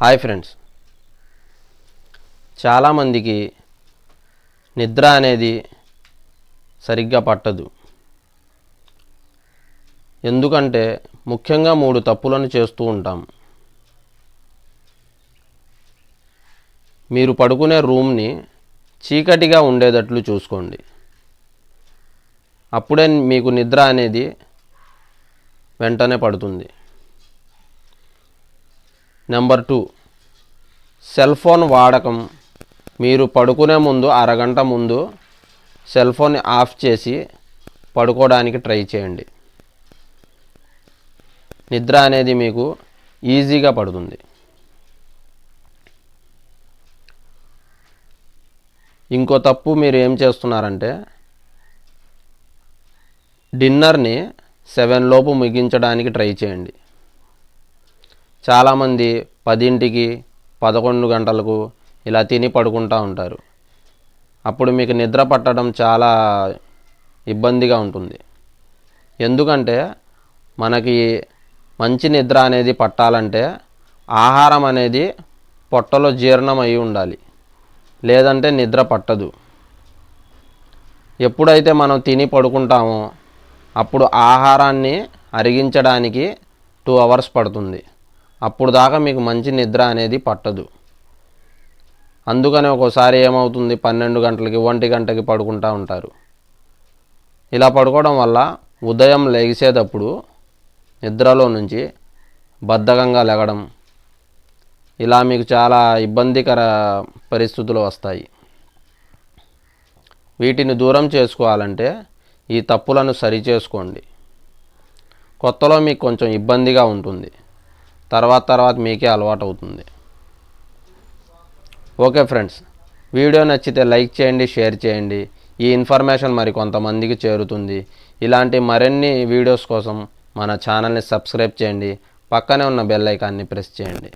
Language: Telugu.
హాయ్ ఫ్రెండ్స్, చాలామందికి నిద్ర అనేది సరిగ్గా పట్టదు. ఎందుకంటే ముఖ్యంగా 3 తప్పులను చేస్తూ ఉంటాం. మీరు పడుకునే రూమ్ని చీకటిగా ఉండేటట్లు చూసుకోండి. అప్పుడే మీకు నిద్ర అనేది వెంటనే పడుతుంది. నెంబర్ 2, సెల్ ఫోన్ వాడకం. మీరు పడుకునే ముందు అరగంట ముందు సెల్ ఫోన్ని ఆఫ్ చేసి పడుకోవడానికి ట్రై చేయండి. నిద్ర అనేది మీకు ఈజీగా పడుతుంది. ఇంకో తప్పు మీరు ఏం చేస్తున్నారంటే డిన్నర్ని 7 లోపు ముగించడానికి ట్రై చేయండి. చాలామంది 10ంటికి 11 గంటలకు ఇలా తిని పడుకుంటూ ఉంటారు. అప్పుడు మీకు నిద్ర పట్టడం చాలా ఇబ్బందిగా ఉంటుంది. ఎందుకంటే మనకి మంచి నిద్ర అనేది పట్టాలంటే ఆహారం అనేది పొట్టలో జీర్ణం అయి ఉండాలి, లేదంటే నిద్ర పట్టదు. ఎప్పుడైతే మనం తిని పడుకుంటామో అప్పుడు ఆహారాన్ని అరిగించడానికి 2 అవర్స్ పడుతుంది. అప్పుడు దాకా మీకు మంచి నిద్ర అనేది పట్టదు. అందుకని ఒక్కోసారి ఏమవుతుంది, 12 గంటలకి 1 గంటకి పడుకుంటూ ఉంటారు. ఇలా పడుకోవడం వల్ల ఉదయం లెగిసేటప్పుడు నిద్రలో నుంచి బద్ధకంగా లెగడం, ఇలా మీకు చాలా ఇబ్బందికర పరిస్థితులు వస్తాయి. వీటిని దూరం చేసుకోవాలంటే ఈ తప్పులను సరిచేసుకోండి. కొత్తలో మీకు కొంచెం ఇబ్బందిగా ఉంటుంది, తర్వాత మీకే అలవాటు అవుతుంది. ఓకే ఫ్రెండ్స్, వీడియో నచ్చితే లైక్ చేయండి, షేర్ చేయండి. ఈ ఇన్ఫర్మేషన్ మరి కొంతమందికి చేరుతుంది. ఇలాంటి మరిన్ని వీడియోస్ కోసం మన ఛానల్ని సబ్స్క్రైబ్ చేయండి. పక్కనే ఉన్న బెల్ ఐకాన్ని ప్రెస్ చేయండి.